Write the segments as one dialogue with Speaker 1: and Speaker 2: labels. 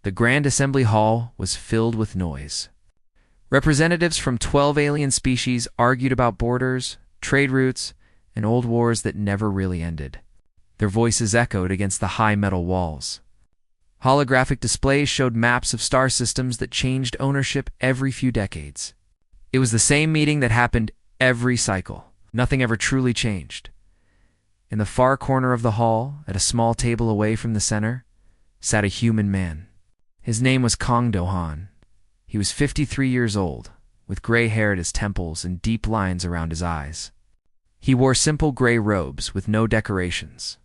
Speaker 1: The Grand Assembly Hall was filled with noise. Representatives from 12 alien species argued about borders, trade routes, and old wars that never really ended. Their voices echoed against the high metal walls. Holographic displays showed maps of star systems that changed ownership every few decades. It was the same meeting that happened every cycle. Nothing ever truly changed. In the far corner of the hall, at a small table away from the center, sat a human man. His name was Kong Do-han. He was 53 years old, with gray hair at his temples and deep lines around his eyes. He wore simple gray robes with no decorations.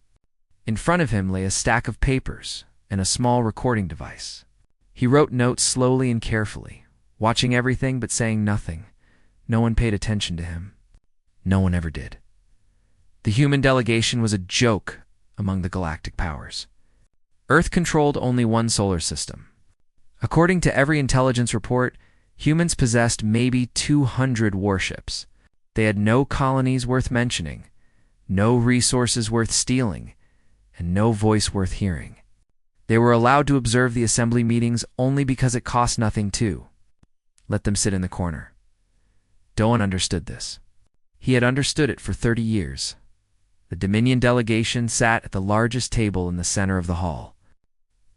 Speaker 1: In front of him lay a stack of papers and a small recording device. He wrote notes slowly and carefully, watching everything but saying nothing. No one paid attention to him. No one ever did. The human delegation was a joke among the galactic powers. Earth controlled only one solar system. According to every intelligence report, humans possessed maybe 200 warships. They had no colonies worth mentioning, no resources worth stealing, and no voice worth hearing. They were allowed to observe the assembly meetings only because it cost nothing too. Let them sit in the corner. Do-han understood this. He had understood it for 30 years. The Dominion delegation sat at the largest table in the center of the hall.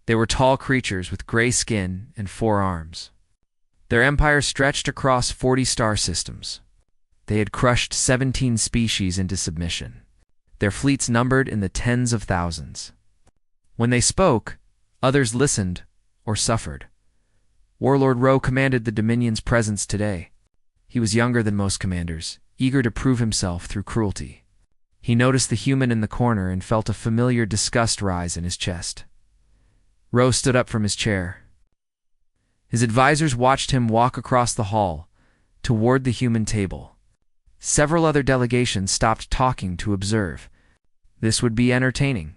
Speaker 1: They were tall creatures with gray skin and 4 arms. Their empire stretched across 40 star systems. They had crushed 17 species into submission. Their fleets numbered in the tens of thousands. When they spoke, others listened or suffered. Warlord Ro commanded the Dominion's presence today. He was younger than most commanders, eager to prove himself through cruelty. He noticed the human in the corner and felt a familiar disgust rise in his chest. Ro stood up from his chair. His advisors watched him walk across the hall, toward the human table. Several other delegations stopped talking to observe. This would be entertaining.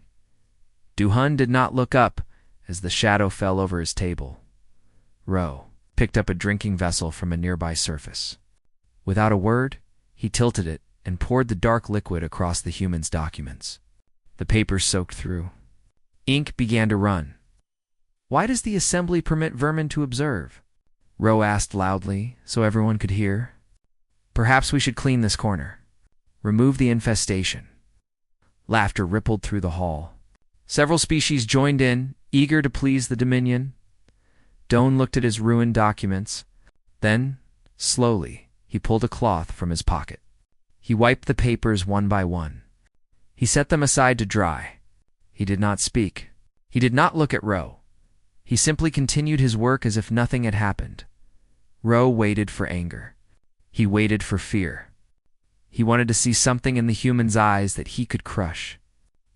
Speaker 1: Do-han did not look up as the shadow fell over his table. Ro picked up a drinking vessel from a nearby surface. Without a word, he tilted it and poured the dark liquid across the human's documents. The papers soaked through. Ink began to run. "Why does the assembly permit vermin to observe?" Ro asked loudly, so everyone could hear. "Perhaps we should clean this corner. Remove the infestation." Laughter rippled through the hall. Several species joined in, eager to please the Dominion. Do-han looked at his ruined documents. Then, slowly, he pulled a cloth from his pocket. He wiped the papers one by one. He set them aside to dry. He did not speak. He did not look at Ro. He simply continued his work as if nothing had happened. Ro waited for anger. He waited for fear. He wanted to see something in the human's eyes that he could crush.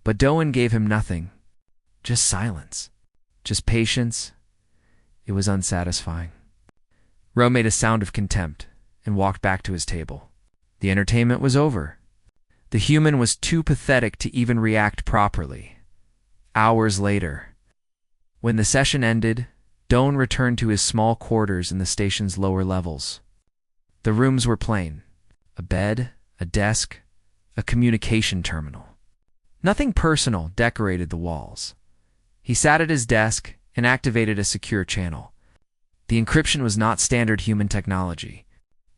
Speaker 1: But Do-han gave him nothing. Just silence. Just patience. It was unsatisfying. Ro made a sound of contempt and walked back to his table. The entertainment was over. The human was too pathetic to even react properly. Hours later, when the session ended, Do-han returned to his small quarters in the station's lower levels. The rooms were plain. A bed, a desk, a communication terminal. Nothing personal decorated the walls. He sat at his desk and activated a secure channel. The encryption was not standard human technology.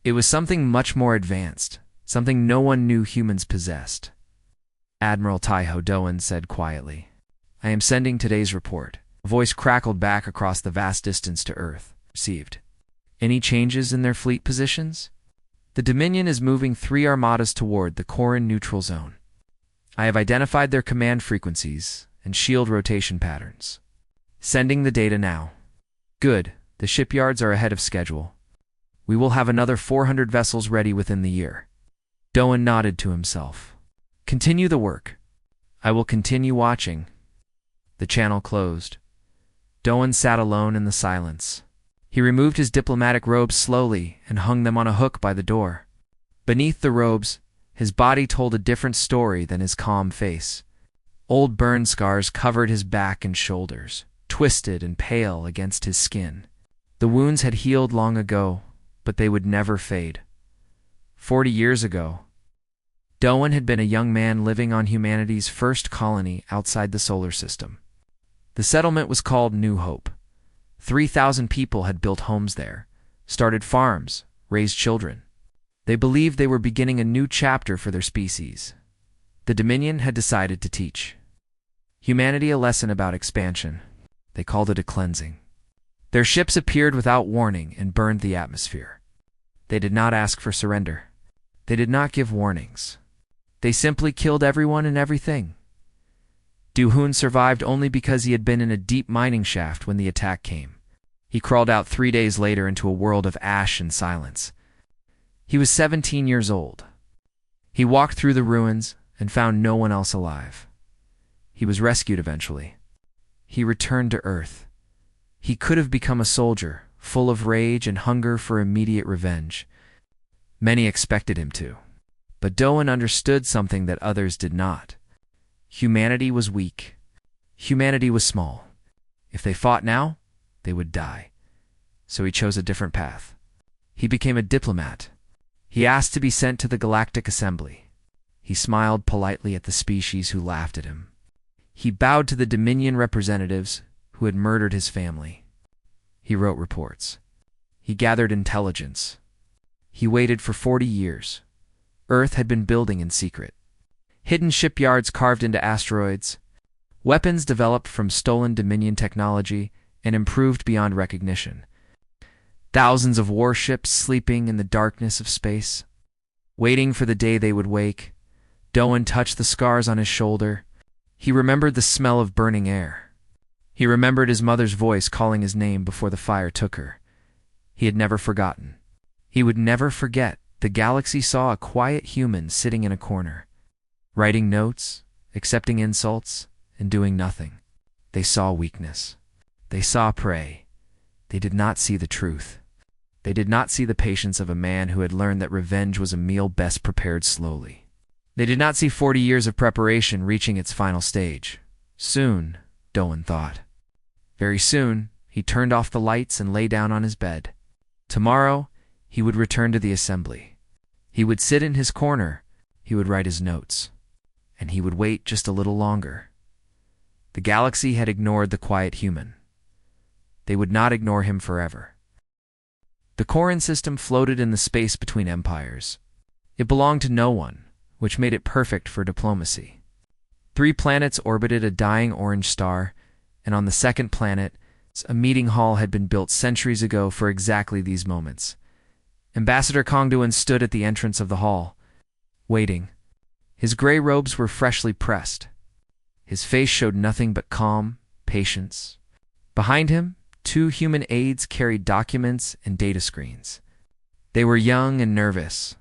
Speaker 1: It was something much more advanced, something no one knew humans possessed. "Admiral Taiho," Do-han said quietly. "I am sending today's report." A voice crackled back across the vast distance to Earth. Received. "Any changes in their fleet positions?" "The Dominion is moving 3 armadas toward the Corin neutral zone. I have identified their command frequencies and shield rotation patterns. Sending the data now." "Good. The shipyards are ahead of schedule. We will have another 400 vessels ready within the year." Do-han nodded to himself. "Continue the work. I will continue watching." The channel closed. Do-han sat alone in the silence. He removed his diplomatic robes slowly and hung them on a hook by the door. Beneath the robes, his body told a different story than his calm face. Old burn scars covered his back and shoulders, twisted and pale against his skin. The wounds had healed long ago, but they would never fade. 40 years ago, Do-han had been a young man living on humanity's first colony outside the solar system. The settlement was called New Hope. 3,000 people had built homes there, started farms, raised children. They believed they were beginning a new chapter for their species. The Dominion had decided to teach humanity a lesson about expansion. They called it a cleansing. Their ships appeared without warning and burned the atmosphere. They did not ask for surrender. They did not give warnings. They simply killed everyone and everything. Du-Hoon survived only because he had been in a deep mining shaft when the attack came. He crawled out 3 days later into a world of ash and silence. He was 17 years old. He walked through the ruins and found no one else alive. He was rescued eventually. He returned to Earth. He could have become a soldier, full of rage and hunger for immediate revenge. Many expected him to. But Doan understood something that others did not. Humanity was weak. Humanity was small. If they fought now, they would die. So he chose a different path. He became a diplomat. He asked to be sent to the Galactic Assembly. He smiled politely at the species who laughed at him. He bowed to the Dominion representatives who had murdered his family. He wrote reports. He gathered intelligence. He waited for 40 years. Earth had been building in secret. Hidden shipyards carved into asteroids, weapons developed from stolen Dominion technology and improved beyond recognition. Thousands of warships sleeping in the darkness of space. Waiting for the day they would wake, Doan touched the scars on his shoulder. He remembered the smell of burning air. He remembered his mother's voice calling his name before the fire took her. He had never forgotten. He would never forget. The galaxy saw a quiet human sitting in a corner, writing notes, accepting insults, and doing nothing. They saw weakness. They saw prey. They did not see the truth. They did not see the patience of a man who had learned that revenge was a meal best prepared slowly. They did not see 40 years of preparation reaching its final stage. Soon, Doan thought. Very soon, he turned off the lights and lay down on his bed. Tomorrow, he would return to the assembly. He would sit in his corner. He would write his notes. And he would wait just a little longer. The galaxy had ignored the quiet human. They would not ignore him forever. The Corin system floated in the space between empires. It belonged to no one, which made it perfect for diplomacy. 3 planets orbited a dying orange star, and on the second planet, a meeting hall had been built centuries ago for exactly these moments. Ambassador Kongduan stood at the entrance of the hall, waiting. His gray robes were freshly pressed. His face showed nothing but calm, patience. Behind him, 2 human aides carried documents and data screens. They were young and nervous.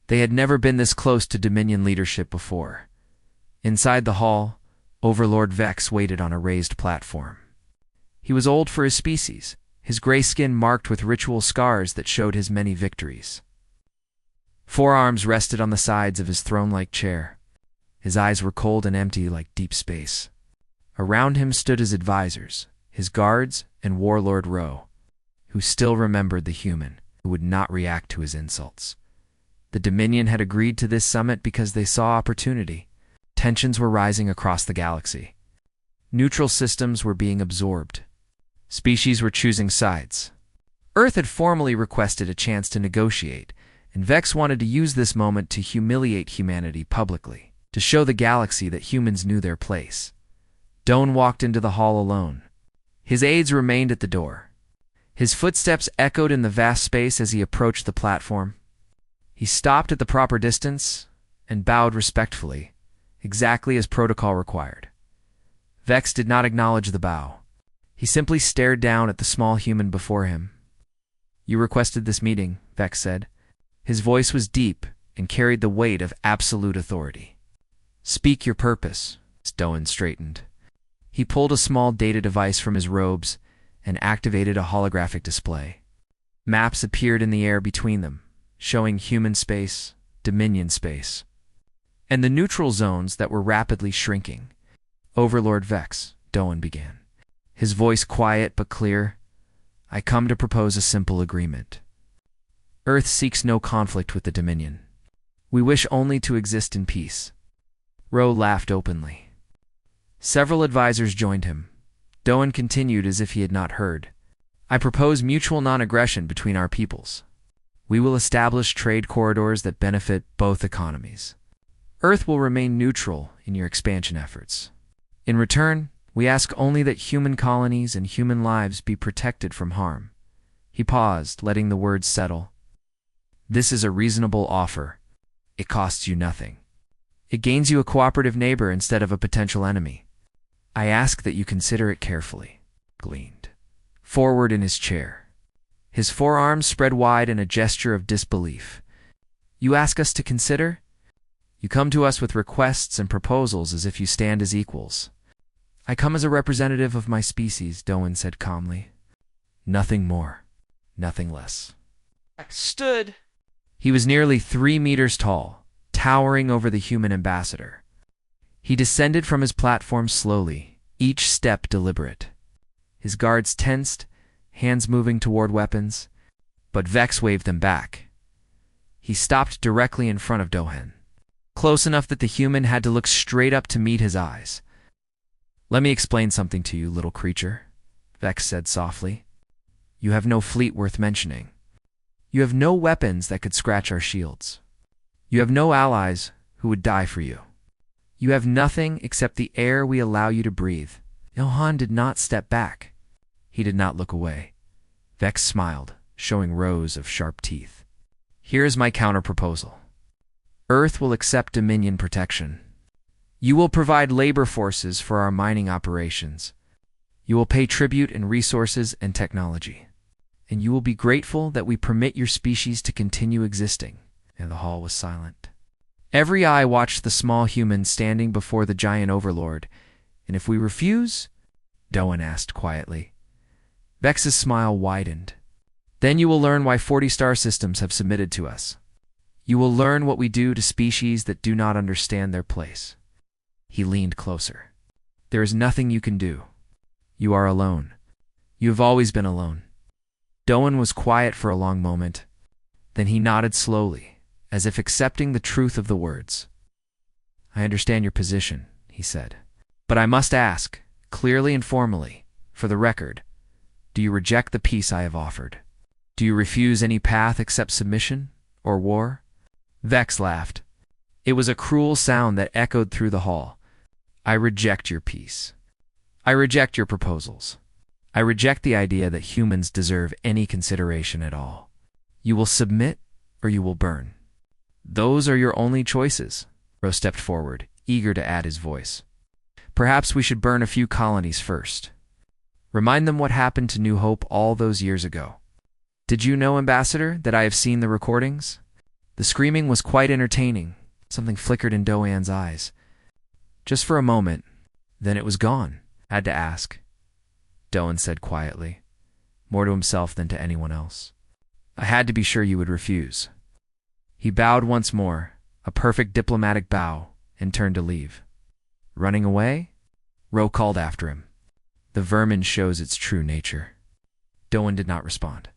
Speaker 1: They had never been this close to Dominion leadership before. Inside the hall, Overlord Vex waited on a raised platform. He was old for his species, his gray skin marked with ritual scars that showed his many victories. 4 arms rested on the sides of his throne-like chair. His eyes were cold and empty like deep space. Around him stood his advisors, his guards, and Warlord Ro, who still remembered the human who would not react to his insults. The Dominion had agreed to this summit because they saw opportunity. Tensions were rising across the galaxy. Neutral systems were being absorbed. Species were choosing sides. Earth had formally requested a chance to negotiate, and Vex wanted to use this moment to humiliate humanity publicly, to show the galaxy that humans knew their place. Doan walked into the hall alone. His aides remained at the door. His footsteps echoed in the vast space as he approached the platform. He stopped at the proper distance and bowed respectfully, exactly as protocol required. Vex did not acknowledge the bow. He simply stared down at the small human before him. "You requested this meeting," Vex said. His voice was deep and carried the weight of absolute authority. "Speak your purpose," Doan straightened. He pulled a small data device from his robes and activated a holographic display. Maps appeared in the air between them, showing human space, Dominion space, and the neutral zones that were rapidly shrinking. "Overlord Vex," Doan began, his voice quiet but clear, "I come to propose a simple agreement. Earth seeks no conflict with the Dominion. We wish only to exist in peace." Ro laughed openly. Several advisors joined him. Doan continued as if he had not heard. I propose mutual non-aggression between our peoples. We will establish trade corridors that benefit both economies. Earth will remain neutral in your expansion efforts. In return, we ask only that human colonies and human lives be protected from harm." He paused, letting the words settle. "This is a reasonable offer. It costs you nothing. It gains you a cooperative neighbor instead of a potential enemy. I ask that you consider it carefully." Leaned forward in his chair, his forearms spread wide in a gesture of disbelief. "You ask us to consider? You come to us with requests and proposals as if you stand as equals." "I come as a representative of my species," Doan said calmly. "Nothing more, nothing less."
Speaker 2: Stood.
Speaker 1: He was nearly 3 meters tall, towering over the human ambassador. He descended from his platform slowly, each step deliberate. His guards tensed, hands moving toward weapons, but Vex waved them back. He stopped directly in front of Dohan, close enough that the human had to look straight up to meet his eyes. "Let me explain something to you, little creature," Vex said softly. "You have no fleet worth mentioning. You have no weapons that could scratch our shields. You have no allies who would die for you. You have nothing except the air we allow you to breathe." Ilhan did not step back. He did not look away. Vex smiled, showing rows of sharp teeth. "Here is my counter-proposal. Earth will accept Dominion protection. You will provide labor forces for our mining operations. You will pay tribute in resources and technology. And you will be grateful that we permit your species to continue existing." And the hall was silent. Every eye watched the small human standing before the giant overlord. "And if we refuse?" Doan asked quietly. Vex's smile widened. "Then you will learn why 40 star systems have submitted to us. You will learn what we do to species that do not understand their place." He leaned closer. "There is nothing you can do. You are alone. You have always been alone." Doan was quiet for a long moment. Then he nodded slowly, as if accepting the truth of the words. "I understand your position," he said. "But I must ask, clearly and formally, for the record, do you reject the peace I have offered? Do you refuse any path except submission or war?" Vex laughed. It was a cruel sound that echoed through the hall. "I reject your peace. I reject your proposals. I reject the idea that humans deserve any consideration at all. You will submit or you will burn. Those are your only choices." Rose stepped forward, eager to add his voice. "Perhaps we should burn a few colonies first. Remind them what happened to New Hope all those years ago. Did you know, Ambassador, that I have seen the recordings?" The screaming was quite entertaining. Something flickered in Doan's eyes. Just for a moment, then it was gone. "Had to ask," Doan said quietly, more to himself than to anyone else. "I had to be sure you would refuse." He bowed once more, a perfect diplomatic bow, and turned to leave. "Running away?" Ro called after him. "The vermin shows its true nature." Doan did not respond.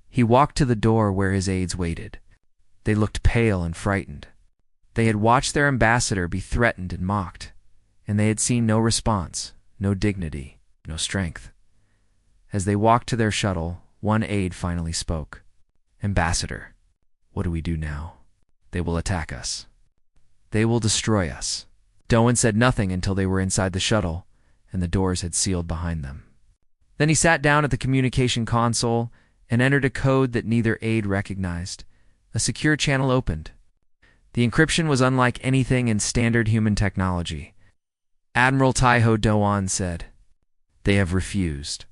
Speaker 1: He walked to the door where his aides waited. They looked pale and frightened. They had watched their ambassador be threatened and mocked, and they had seen no response, no dignity, no strength. As they walked to their shuttle, one aide finally spoke. "Ambassador, what do we do now? They will attack us. They will destroy us." Doan said nothing until they were inside the shuttle, and the doors had sealed behind them. Then he sat down at the communication console and entered a code that neither aide recognized. A secure channel opened. The encryption was unlike anything in standard human technology. Admiral Taiho Doan said, "They have refused."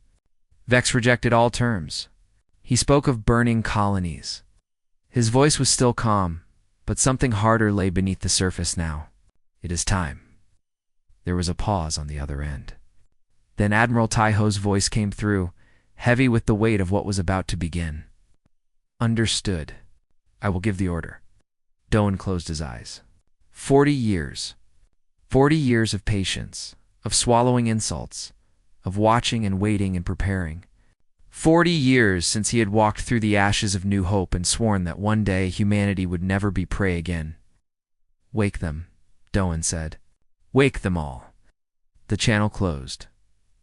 Speaker 1: Vex rejected all terms. He spoke of burning colonies. His voice was still calm, but something harder lay beneath the surface now. "It is time." There was a pause on the other end. Then Admiral Taiho's voice came through, heavy with the weight of what was about to begin. "Understood. I will give the order." Doan closed his eyes. 40 years. 40 years of patience, of swallowing insults, of watching and waiting and preparing. 40 years since he had walked through the ashes of New Hope and sworn that one day humanity would never be prey again. "Wake them," Doan said. "Wake them all." The channel closed.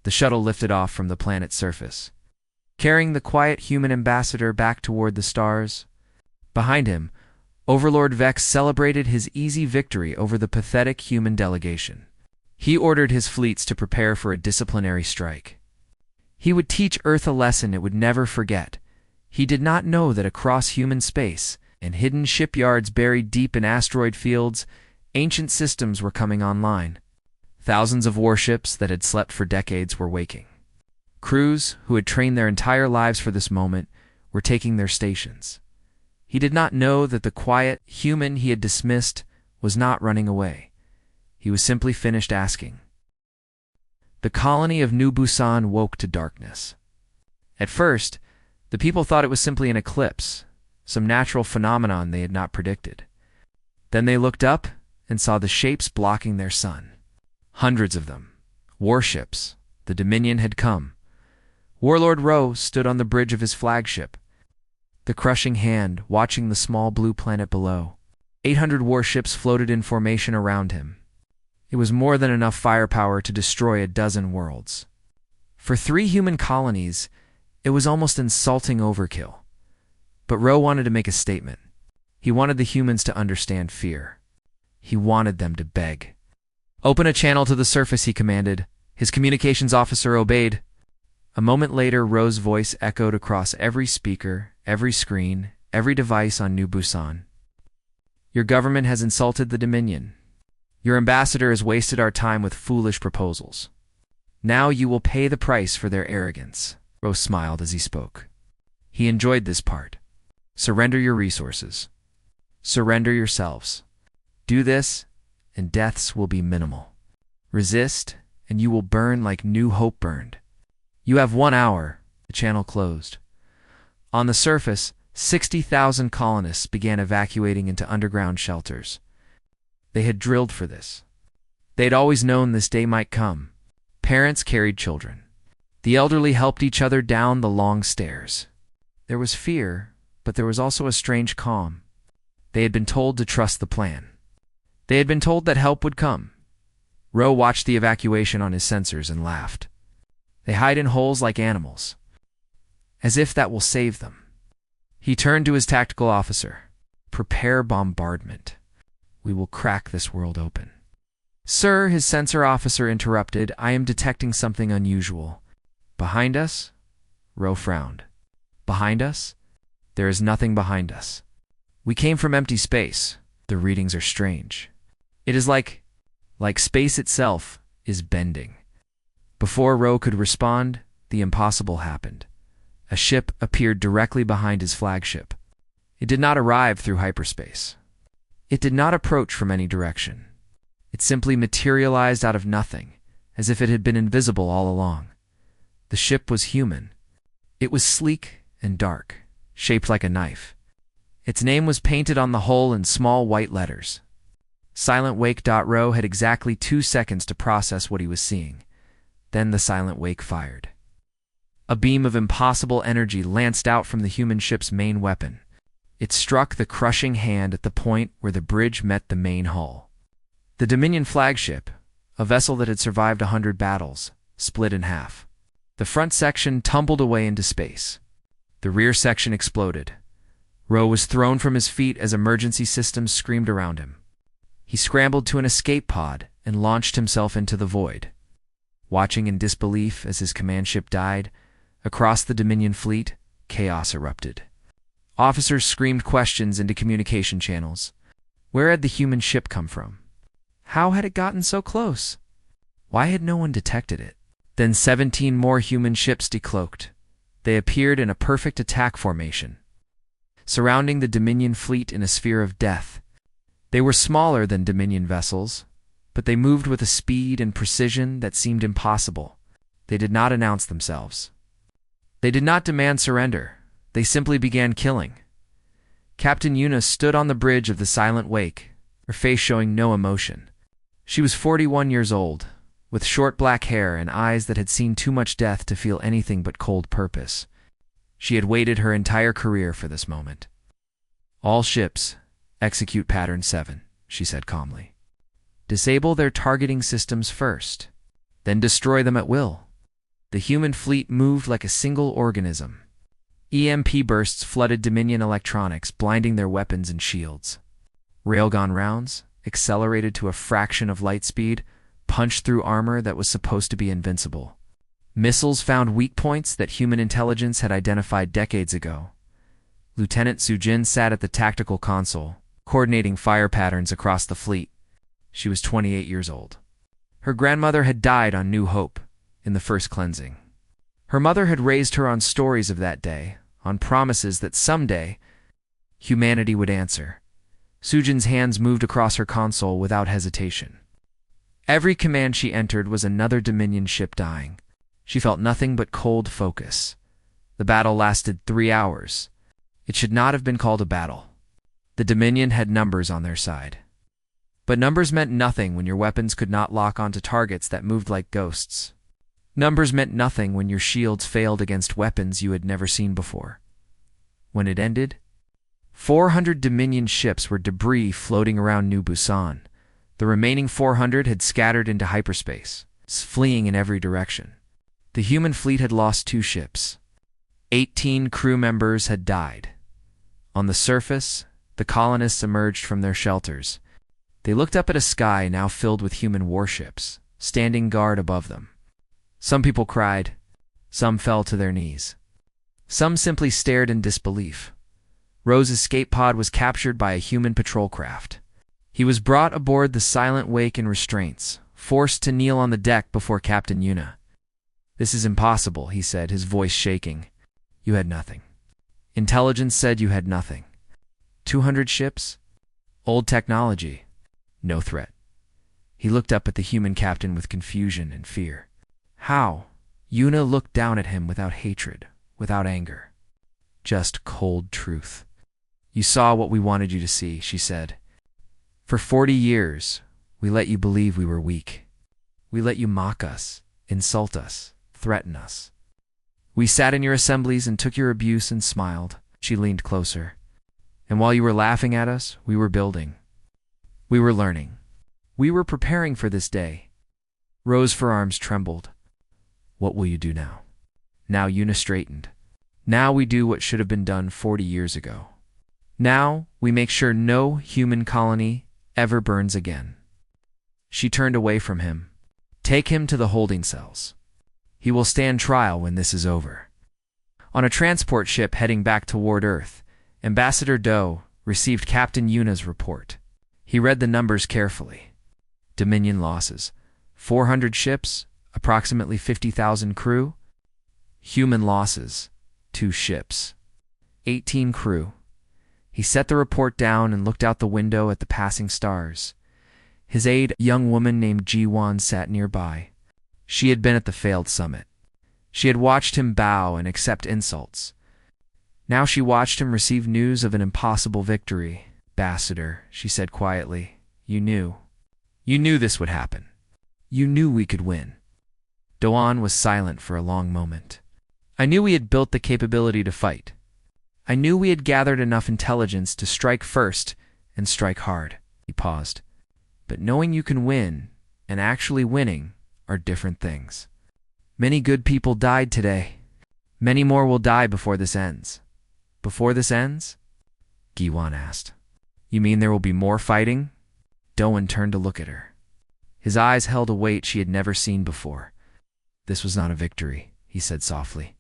Speaker 1: The shuttle lifted off from the planet's surface. carrying the quiet human ambassador back toward the stars. Behind him, Overlord Vex celebrated his easy victory over the pathetic human delegation. He ordered his fleets to prepare for a disciplinary strike. He would teach Earth a lesson it would never forget. He did not know that across human space, and hidden shipyards buried deep in asteroid fields, ancient systems were coming online. Thousands of warships that had slept for decades were waking. Crews, who had trained their entire lives for this moment, were taking their stations. He did not know that the quiet human he had dismissed was not running away. He was simply finished asking. The colony of New Busan woke to darkness. At first, the people thought it was simply an eclipse, some natural phenomenon they had not predicted. Then they looked up and saw the shapes blocking their sun. Hundreds of them. Warships. The Dominion had come. Warlord Ro stood on the bridge of his flagship, the crushing hand watching the small blue planet below. 800 warships floated in formation around him. It was more than enough firepower to destroy a dozen worlds. For 3 human colonies, it was almost insulting overkill. But Ro wanted to make a statement. He wanted the humans to understand fear. He wanted them to beg. "Open a channel to the surface," he commanded. His communications officer obeyed. A moment later, Ro's voice echoed across every speaker, every screen, every device on New Busan. "Your government has insulted the Dominion. Your ambassador has wasted our time with foolish proposals. Now you will pay the price for their arrogance." Ro smiled as he spoke. He enjoyed this part. Surrender your resources. Surrender yourselves. Do this, and deaths will be minimal. Resist, and you will burn like New Hope burned. You have 1 hour. The channel closed. On the surface, 60,000 colonists began evacuating into underground shelters. They had drilled for this. They had always known this day might come. Parents carried children. The elderly helped each other down the long stairs. There was fear, but there was also a strange calm. They had been told to trust the plan. They had been told that help would come. Ro watched the evacuation on his sensors and laughed. They hide in holes like animals, as if that will save them. He turned to his tactical officer. "Prepare bombardment. We will crack this world open." "Sir," his sensor officer interrupted, "I am detecting something unusual." "Behind us?" Ro frowned. "Behind us? There is nothing behind us. We came from empty space. The readings are strange. It is like space itself is bending." Before Ro could respond, the impossible happened. A ship appeared directly behind his flagship. It did not arrive through hyperspace. It did not approach from any direction. It simply materialized out of nothing, as if it had been invisible all along. The ship was human. It was sleek and dark, shaped like a knife. Its name was painted on the hull in small white letters. Silent Wake. Ro had exactly 2 seconds to process what he was seeing. Then the Silent Wake fired. A beam of impossible energy lanced out from the human ship's main weapon. It struck the crushing hand at the point where the bridge met the main hull. The Dominion flagship, a vessel that had survived 100 battles, split in half. The front section tumbled away into space. The rear section exploded. Ro was thrown from his feet as emergency systems screamed around him. He scrambled to an escape pod and launched himself into the void. Watching in disbelief as his command ship died, across the Dominion fleet, chaos erupted. Officers screamed questions into communication channels. Where had the human ship come from? How had it gotten so close? Why had no one detected it? Then 17 more human ships decloaked. They appeared in a perfect attack formation, surrounding the Dominion fleet in a sphere of death. They were smaller than Dominion vessels, but they moved with a speed and precision that seemed impossible. They did not announce themselves. They did not demand surrender. They simply began killing. Captain Yuna stood on the bridge of the Silent Wake, her face showing no emotion. She was 41 years old, with short black hair and eyes that had seen too much death to feel anything but cold purpose. She had waited her entire career for this moment. "All ships, execute Pattern 7, she said calmly. "Disable their targeting systems first, then destroy them at will." The human fleet moved like a single organism. EMP bursts flooded Dominion electronics, blinding their weapons and shields. Railgun rounds, accelerated to a fraction of light speed, punched through armor that was supposed to be invincible. Missiles found weak points that human intelligence had identified decades ago. Lieutenant Sujin sat at the tactical console, coordinating fire patterns across the fleet. She was 28 years old. Her grandmother had died on New Hope in the first cleansing. Her mother had raised her on stories of that day, on promises that someday humanity would answer. Sujin's hands moved across her console without hesitation. Every command she entered was another Dominion ship dying. She felt nothing but cold focus. The battle lasted 3 hours. It should not have been called a battle. The Dominion had numbers on their side. But numbers meant nothing when your weapons could not lock onto targets that moved like ghosts. Numbers meant nothing when your shields failed against weapons you had never seen before. When it ended, 400 Dominion ships were debris floating around New Busan. The remaining 400 had scattered into hyperspace, fleeing in every direction. The human fleet had lost 2 ships. 18 crew members had died. On the surface, the colonists emerged from their shelters. They looked up at a sky now filled with human warships, standing guard above them. Some people cried. Some fell to their knees. Some simply stared in disbelief. Rose's escape pod was captured by a human patrol craft. He was brought aboard the Silent Wake in restraints, forced to kneel on the deck before Captain Yuna. "This is impossible," he said, his voice shaking. "You had nothing. Intelligence said you had nothing. 200 ships? Old technology. No threat." He looked up at the human captain with confusion and fear. "How?" Yuna looked down at him without hatred, without anger. Just cold truth. "You saw what we wanted you to see," she said. "For 40 years, we let you believe we were weak. We let you mock us, insult us, threaten us. We sat in your assemblies and took your abuse and smiled." She leaned closer. "And while you were laughing at us, we were building. We were learning. We were preparing for this day." Rose's forearms trembled. "What will you do now?" Now Yuna straightened. "Now we do what should have been done 40 years ago. Now we make sure no human colony ever burns again." She turned away from him. "Take him to the holding cells. He will stand trial when this is over." On a transport ship heading back toward Earth, Ambassador Doe received Captain Yuna's report. He read the numbers carefully. Dominion losses: 400 ships, approximately 50,000 crew. Human losses: 2 ships, 18 crew. He set the report down and looked out the window at the passing stars. His aide, a young woman named Ji-won, sat nearby. She had been at the failed summit. She had watched him bow and accept insults. Now she watched him receive news of an impossible victory. "Ambassador," she said quietly, "you knew. You knew this would happen. You knew we could win." Doan was silent for a long moment. "I knew we had built the capability to fight. I knew we had gathered enough intelligence to strike first and strike hard." He paused. "But knowing you can win and actually winning are different things. Many good people died today. Many more will die before this ends." "Before this ends?" Gi-won asked. "You mean there will be more fighting?" Doan turned to look at her. His eyes held a weight she had never seen before. "This was not a victory," he said softly.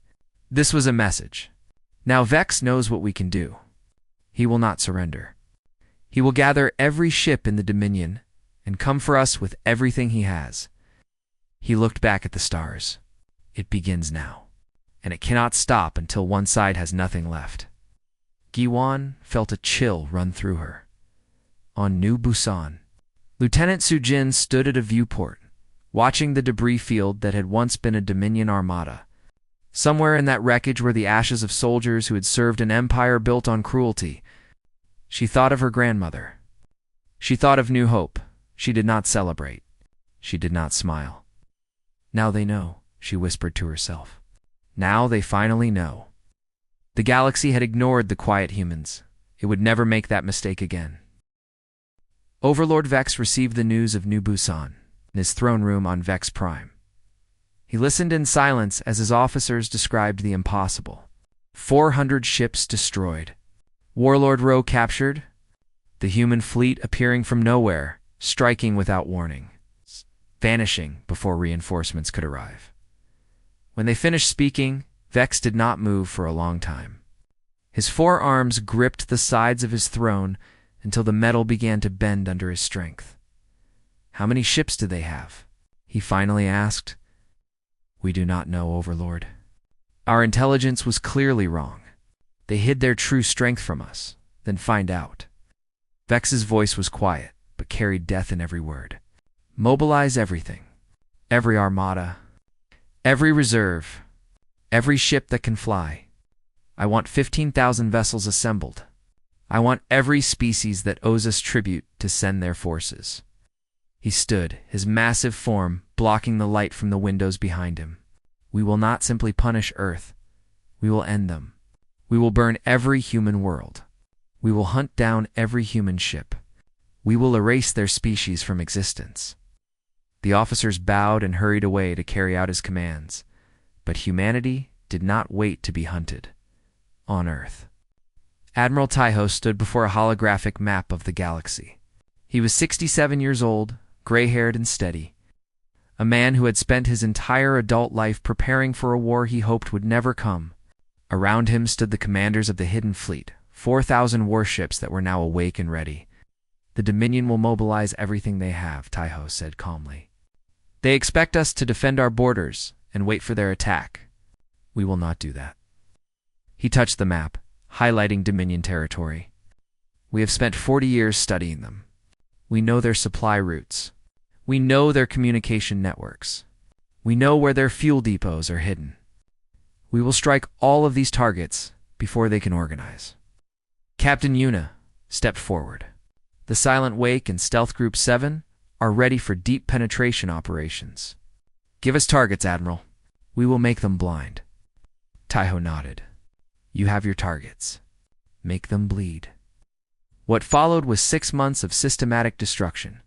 Speaker 1: "This was a message. Now Vex knows what we can do. He will not surrender. He will gather every ship in the Dominion and come for us with everything he has." He looked back at the stars. "It begins now, and it cannot stop until one side has nothing left." Gi-won felt a chill run through her. On New Busan, Lieutenant Sujin stood at a viewport, watching the debris field that had once been a Dominion armada. Somewhere in that wreckage were the ashes of soldiers who had served an empire built on cruelty. She thought of her grandmother. She thought of New Hope. She did not celebrate. She did not smile. "Now they know," she whispered to herself. "Now they finally know." The galaxy had ignored the quiet humans. It would never make that mistake again. Overlord Vex received the news of New Busan in his throne room on Vex Prime. He listened in silence as his officers described the impossible. 400 ships destroyed. Warlord Row captured. The human fleet appearing from nowhere, striking without warning, vanishing before reinforcements could arrive. When they finished speaking, Vex did not move for a long time. His forearms gripped the sides of his throne until the metal began to bend under his strength. "How many ships do they have?" he finally asked. "We do not know, Overlord. Our intelligence was clearly wrong. They hid their true strength from us, then find out." Vex's voice was quiet, but carried death in every word. "Mobilize everything. Every armada. Every reserve. Every ship that can fly. I want 15,000 vessels assembled. I want every species that owes us tribute to send their forces." He stood, his massive form blocking the light from the windows behind him. "We will not simply punish Earth. We will end them. We will burn every human world. We will hunt down every human ship. We will erase their species from existence." The officers bowed and hurried away to carry out his commands, but humanity did not wait to be hunted. On Earth, Admiral Taiho stood before a holographic map of the galaxy. He was 67 years old, gray-haired and steady, a man who had spent his entire adult life preparing for a war he hoped would never come. Around him stood the commanders of the Hidden Fleet, 4,000 warships that were now awake and ready. "The Dominion will mobilize everything they have," Taiho said calmly. "They expect us to defend our borders and wait for their attack. We will not do that." He touched the map, highlighting Dominion territory. "We have spent 40 years studying them. We know their supply routes. We know their communication networks. We know where their fuel depots are hidden. We will strike all of these targets before they can organize." Captain Yuna stepped forward. "The Silent Wake and Stealth Group 7 are ready for deep penetration operations. Give us targets, Admiral. We will make them blind." Taiho nodded. "You have your targets. Make them bleed." What followed was 6 months of systematic destruction.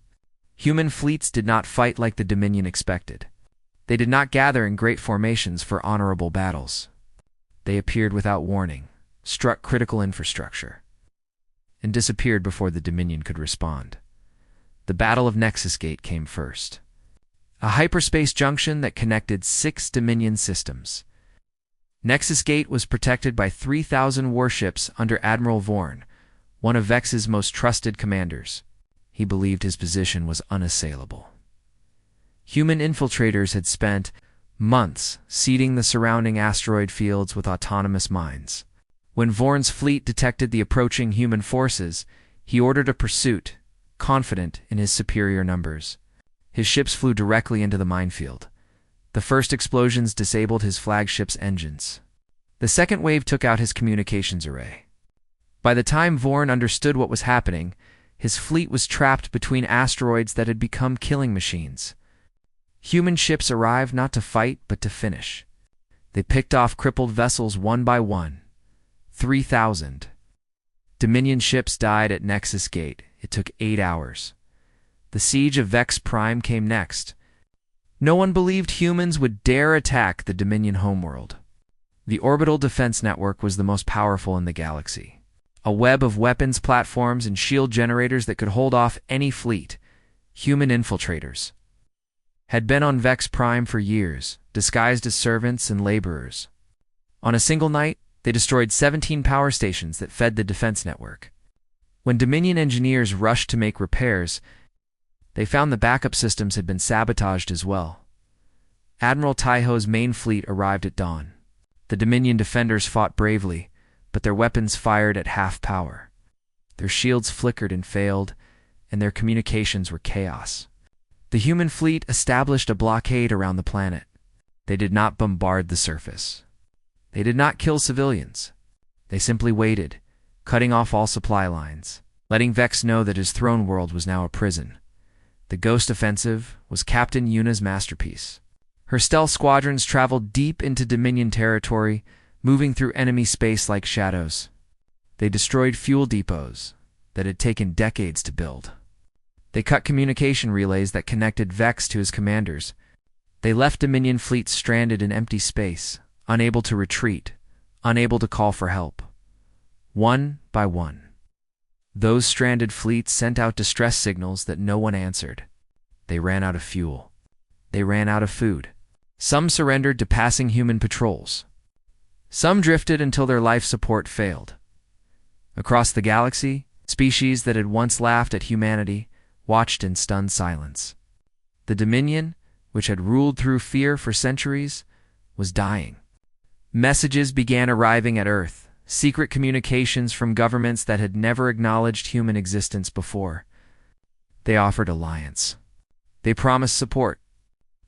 Speaker 1: Human fleets did not fight like the Dominion expected. They did not gather in great formations for honorable battles. They appeared without warning, struck critical infrastructure, and disappeared before the Dominion could respond. The Battle of Nexus Gate came first, a hyperspace junction that connected 6 Dominion systems. Nexus Gate was protected by 3,000 warships under Admiral Vorn, one of Vex's most trusted commanders. He believed his position was unassailable. Human infiltrators had spent months seeding the surrounding asteroid fields with autonomous mines. When Vorn's fleet detected the approaching human forces, he ordered a pursuit, confident in his superior numbers. His ships flew directly into the minefield. The first explosions disabled his flagship's engines. The second wave took out his communications array. By the time Vorn understood what was happening, his fleet was trapped between asteroids that had become killing machines. Human ships arrived not to fight, but to finish. They picked off crippled vessels one by one. 3,000. Dominion ships died at Nexus Gate. It took 8 hours. The siege of Vex Prime came next. No one believed humans would dare attack the Dominion homeworld. The orbital defense network was the most powerful in the galaxy. A web of weapons platforms and shield generators that could hold off any fleet. Human infiltrators had been on Vex Prime for years, disguised as servants and laborers. On a single night, they destroyed 17 power stations that fed the defense network. When Dominion engineers rushed to make repairs, they found the backup systems had been sabotaged as well. Admiral Taiho's main fleet arrived at dawn. The Dominion defenders fought bravely, but their weapons fired at half power. Their shields flickered and failed, and their communications were chaos. The human fleet established a blockade around the planet. They did not bombard the surface. They did not kill civilians. They simply waited, cutting off all supply lines, letting Vex know that his throne world was now a prison. The Ghost Offensive was Captain Yuna's masterpiece. Her stealth squadrons traveled deep into Dominion territory, moving through enemy space like shadows. They destroyed fuel depots that had taken decades to build. They cut communication relays that connected Vex to his commanders. They left Dominion fleets stranded in empty space, unable to retreat, unable to call for help. One by one, those stranded fleets sent out distress signals that no one answered. They ran out of fuel. They ran out of food. Some surrendered to passing human patrols. Some drifted until their life support failed. Across the galaxy, species that had once laughed at humanity watched in stunned silence. The Dominion, which had ruled through fear for centuries, was dying. Messages began arriving at Earth, secret communications from governments that had never acknowledged human existence before. They offered alliance. They promised support.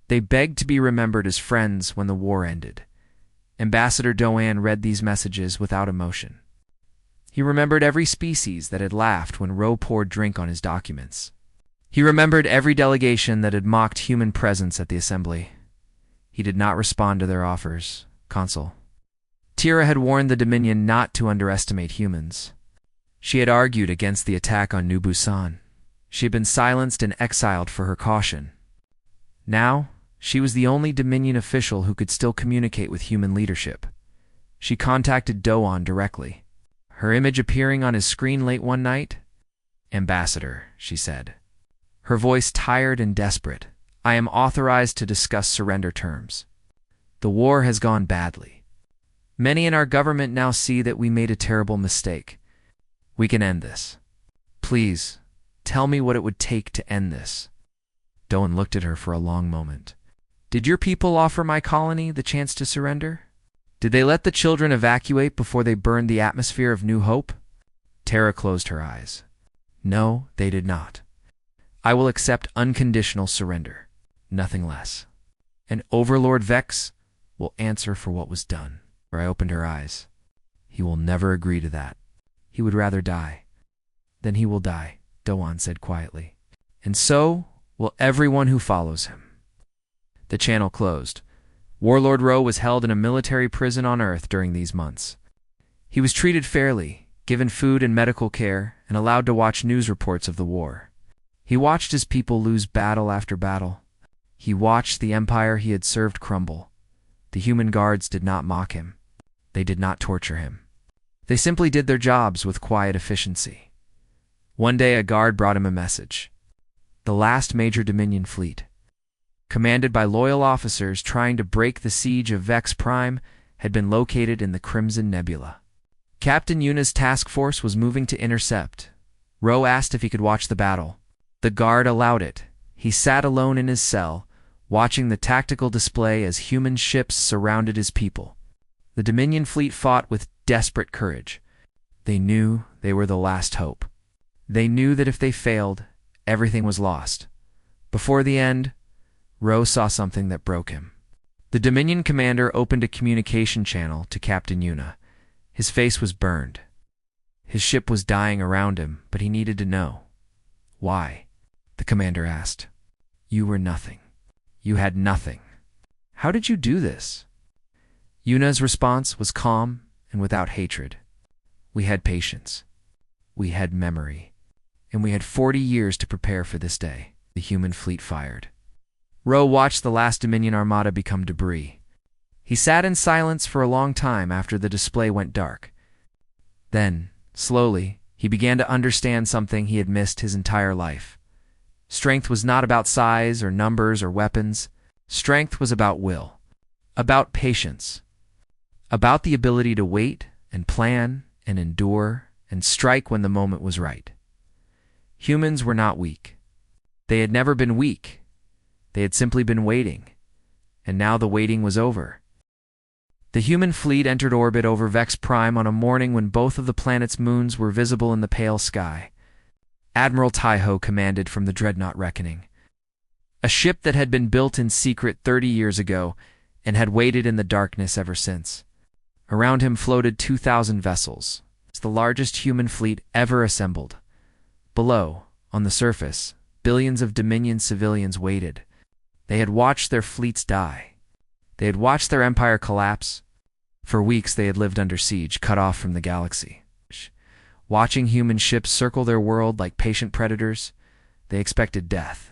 Speaker 1: They begged to be remembered as friends when the war ended. Ambassador Doan read these messages without emotion. He remembered every species that had laughed when Ro poured drink on his documents. He remembered every delegation that had mocked human presence at the assembly. He did not respond to their offers, Consul. Tira had warned the Dominion not to underestimate humans. She had argued against the attack on New Busan. She had been silenced and exiled for her caution. Now, she was the only Dominion official who could still communicate with human leadership. She contacted Doan directly. Her image appearing on his screen late one night? "Ambassador," she said. Her voice tired and desperate. "I am authorized to discuss surrender terms. The war has gone badly. Many in our government now see that we made a terrible mistake. We can end this. Please, tell me what it would take to end this." Doan looked at her for a long moment. "Did your people offer my colony the chance to surrender? Did they let the children evacuate before they burned the atmosphere of New Hope?" Tara closed her eyes. "No, they did not. I will accept unconditional surrender, nothing less. And Overlord Vex will answer for what was done." I opened her eyes. "He will never agree to that. He would rather die." "Then he will die," Doan said quietly. "And so will everyone who follows him." The channel closed. Warlord Ro was held in a military prison on Earth during these months. He was treated fairly, given food and medical care, and allowed to watch news reports of the war. He watched his people lose battle after battle. He watched the empire he had served crumble. The human guards did not mock him. They did not torture him. They simply did their jobs with quiet efficiency. One day a guard brought him a message. The last major Dominion fleet, commanded by loyal officers trying to break the siege of Vex Prime, had been located in the Crimson Nebula. Captain Yuna's task force was moving to intercept. Ro asked if he could watch the battle. The guard allowed it. He sat alone in his cell, watching the tactical display as human ships surrounded his people. The Dominion fleet fought with desperate courage. They knew they were the last hope. They knew that if they failed, everything was lost. Before the end, Ro saw something that broke him. The Dominion commander opened a communication channel to Captain Yuna. His face was burned. His ship was dying around him, but he needed to know. "Why?" the commander asked. "You were nothing. You had nothing. How did you do this?" Yuna's response was calm and without hatred. "We had patience. We had memory. And we had 40 years to prepare for this day." The human fleet fired. Ro watched the last Dominion armada become debris. He sat in silence for a long time after the display went dark. Then, slowly, he began to understand something he had missed his entire life. Strength was not about size or numbers or weapons. Strength was about will, about patience, about the ability to wait and plan and endure and strike when the moment was right. Humans were not weak. They had never been weak. They had simply been waiting. And now the waiting was over. The human fleet entered orbit over Vex Prime on a morning when both of the planet's moons were visible in the pale sky. Admiral Taiho commanded from the Dreadnought Reckoning, a ship that had been built in secret 30 years ago and had waited in the darkness ever since. Around him floated 2,000 vessels. It's the largest human fleet ever assembled. Below, on the surface, billions of Dominion civilians waited. They had watched their fleets die. They had watched their empire collapse. For weeks they had lived under siege, cut off from the galaxy. Watching human ships circle their world like patient predators, they expected death.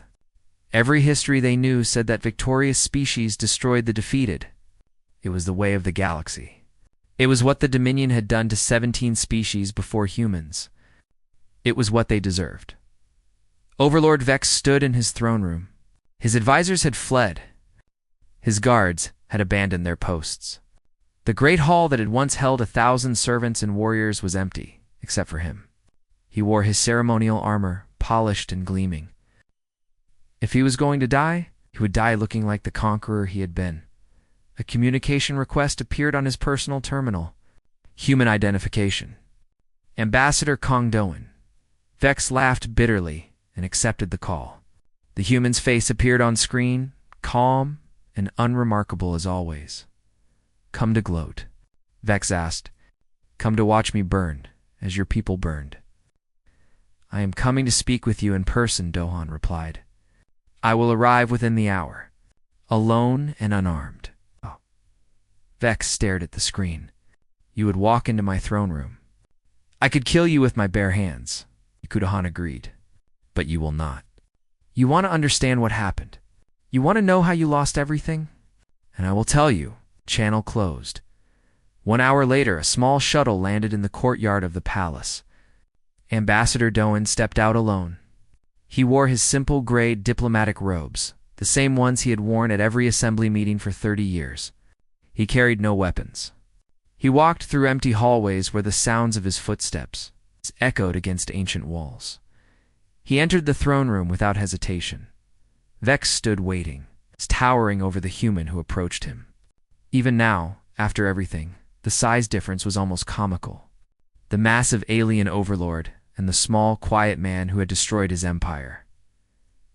Speaker 1: Every history they knew said that victorious species destroyed the defeated. It was the way of the galaxy. It was what the Dominion had done to 17 species before humans. It was what they deserved. Overlord Vex stood in his throne room. His advisors had fled. His guards had abandoned their posts. The great hall that had once held 1,000 servants and warriors was empty, except for him. He wore his ceremonial armor, polished and gleaming. If he was going to die, he would die looking like the conqueror he had been. A communication request appeared on his personal terminal. Human identification. Ambassador Kong Doan. Vex laughed bitterly and accepted the call. The human's face appeared on screen, calm and unremarkable as always. "Come to gloat," Vex asked. "Come to watch me burn, as your people burned." "I am coming to speak with you in person," Dohan replied. "I will arrive within the hour, alone and unarmed." Oh. Vex stared at the screen. "You would walk into my throne room. I could kill you with my bare hands," Kudahan agreed. "But you will not. You want to understand what happened. You want to know how you lost everything? And I will tell you." Channel closed. 1 hour later, a small shuttle landed in the courtyard of the palace. Ambassador Doan stepped out alone. He wore his simple gray diplomatic robes, the same ones he had worn at every assembly meeting for 30 years. He carried no weapons. He walked through empty hallways where the sounds of his footsteps echoed against ancient walls. He entered the throne room without hesitation. Vex stood waiting, towering over the human who approached him. Even now, after everything, the size difference was almost comical. The massive alien overlord and the small, quiet man who had destroyed his empire.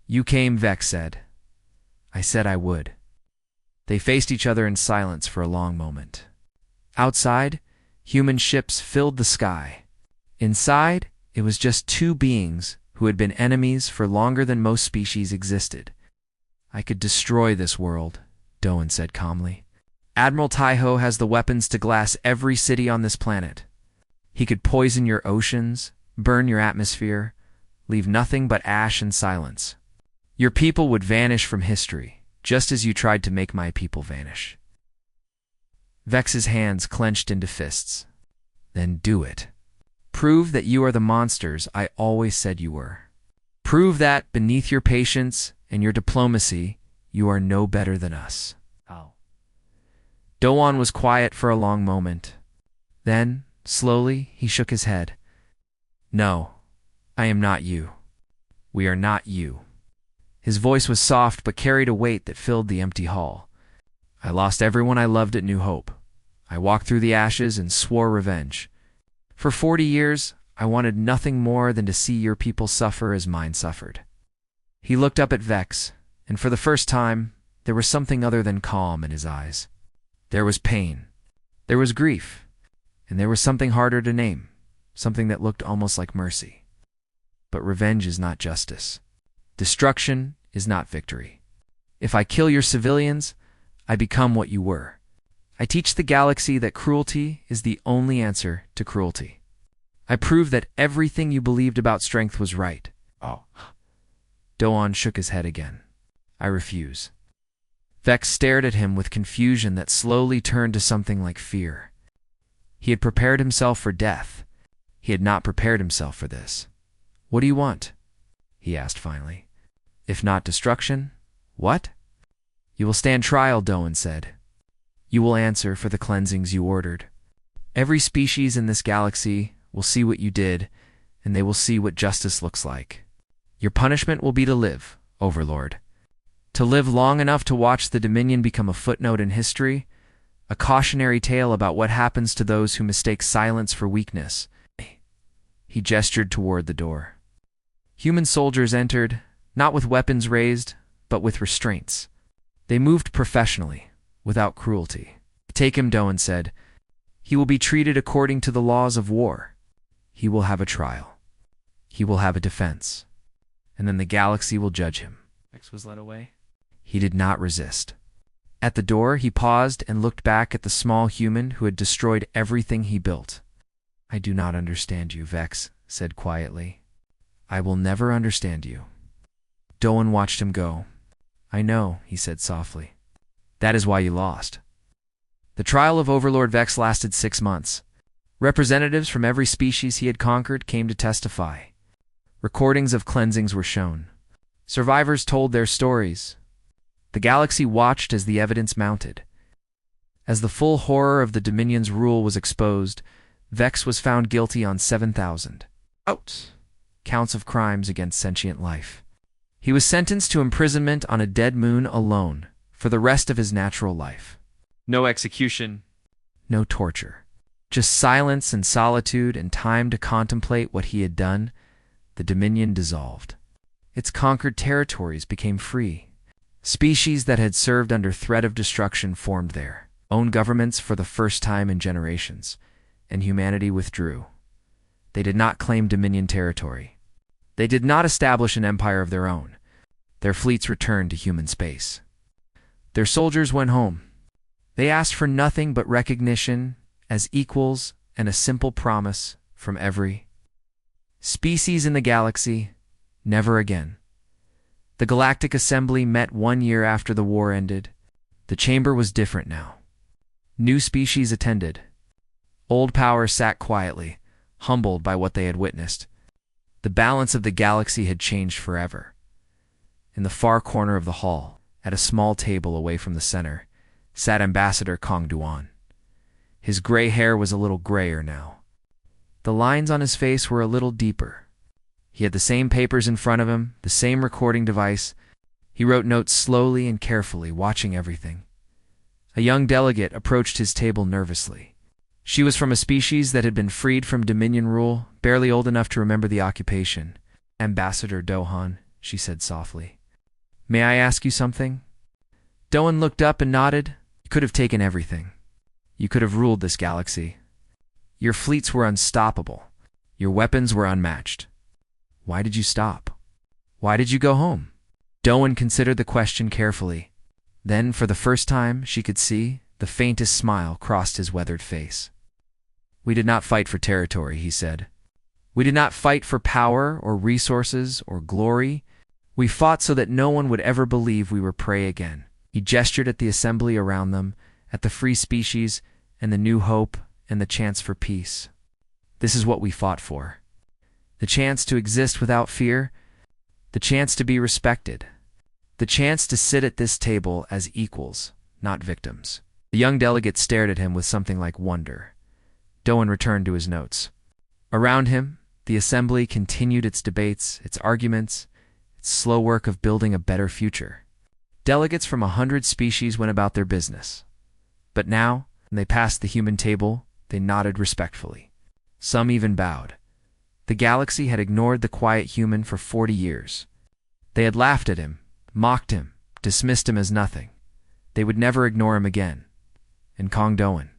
Speaker 1: "You came," Vex said. "I said I would." They faced each other in silence for a long moment. Outside, human ships filled the sky. Inside, it was just two beings who had been enemies for longer than most species existed. "I could destroy this world," Doan said calmly. "Admiral Taiho has the weapons to glass every city on this planet. He could poison your oceans, burn your atmosphere, leave nothing but ash and silence. Your people would vanish from history, just as you tried to make my people vanish." Vex's hands clenched into fists. "Then do it. Prove that you are the monsters I always said you were. Prove that, beneath your patience and your diplomacy, you are no better than us." Doan was quiet for a long moment. Then, slowly, he shook his head. "No, I am not you. We are not you." His voice was soft but carried a weight that filled the empty hall. "I lost everyone I loved at New Hope. I walked through the ashes and swore revenge. For 40 years, I wanted nothing more than to see your people suffer as mine suffered." He looked up at Vex, and for the first time, there was something other than calm in his eyes. There was pain. There was grief. And there was something harder to name, something that looked almost like mercy. But revenge is not justice. Destruction is not victory. If I kill your civilians, I become what you were. I teach the galaxy that cruelty is the only answer to cruelty. I prove that everything you believed about strength was right. Doan shook his head again. "I refuse." Vex stared at him with confusion that slowly turned to something like fear. He had prepared himself for death. He had not prepared himself for this. "What do you want?" he asked finally. "If not destruction, what?" "You will stand trial," Doan said. "You will answer for the cleansings you ordered. Every species in this galaxy will see what you did, and they will see what justice looks like. Your punishment will be to live, Overlord. To live long enough to watch the Dominion become a footnote in history, a cautionary tale about what happens to those who mistake silence for weakness." He gestured toward the door. Human soldiers entered, not with weapons raised, but with restraints. They moved professionally, without cruelty. "Take him," Doan said. "He will be treated according to the laws of war. He will have a trial. He will have a defense. And then the galaxy will judge him." Vex was led away. He did not resist. At the door, he paused and looked back at the small human who had destroyed everything he built. "I do not understand you," Vex said quietly. "I will never understand you." Doan watched him go. "I know," he said softly. "That is why you lost." The trial of Overlord Vex lasted 6 months. Representatives from every species he had conquered came to testify. Recordings of cleansings were shown. Survivors told their stories. The galaxy watched as the evidence mounted. As the full horror of the Dominion's rule was exposed, Vex was found guilty on 7,000 counts of crimes against sentient life. He was sentenced to imprisonment on a dead moon alone for the rest of his natural life. No execution, no torture. Just silence and solitude and time to contemplate what he had done. The Dominion dissolved. Its conquered territories became free. Species that had served under threat of destruction formed their own governments for the first time in generations, and humanity withdrew. They did not claim Dominion territory. They did not establish an empire of their own. Their fleets returned to human space. Their soldiers went home. They asked for nothing but recognition as equals and a simple promise from every species in the galaxy: never again. The Galactic Assembly met 1 year after the war ended. The chamber was different now. New species attended. Old powers sat quietly, humbled by what they had witnessed. The balance of the galaxy had changed forever. In the far corner of the hall, at a small table away from the center, sat Ambassador Kong Duan. His gray hair was a little grayer now. The lines on his face were a little deeper. He had the same papers in front of him, the same recording device. He wrote notes slowly and carefully, watching everything. A young delegate approached his table nervously. She was from a species that had been freed from Dominion rule, barely old enough to remember the occupation. "Ambassador Dohan," she said softly, "may I ask you something?" Dohan looked up and nodded. "You could have taken everything. You could have ruled this galaxy. Your fleets were unstoppable. Your weapons were unmatched. Why did you stop? Why did you go home?" Doan considered the question carefully. Then, for the first time, she could see, the faintest smile crossed his weathered face. "We did not fight for territory," he said. "We did not fight for power or resources or glory. We fought so that no one would ever believe we were prey again." He gestured at the assembly around them, at the free species and the new hope and the chance for peace. "This is what we fought for. The chance to exist without fear, the chance to be respected, the chance to sit at this table as equals, not victims." The young delegate stared at him with something like wonder. Doan returned to his notes. Around him, the assembly continued its debates, its arguments, its slow work of building a better future. Delegates from 100 species went about their business. But now, when they passed the human table, they nodded respectfully. Some even bowed. The galaxy had ignored the quiet human for 40 years. They had laughed at him, mocked him, dismissed him as nothing. They would never ignore him again. And Kong Doan,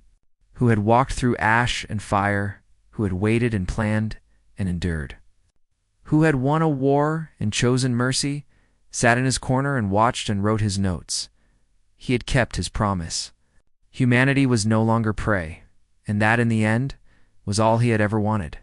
Speaker 1: who had walked through ash and fire, who had waited and planned and endured, who had won a war and chosen mercy, sat in his corner and watched and wrote his notes. He had kept his promise. Humanity was no longer prey, and that, in the end, was all he had ever wanted.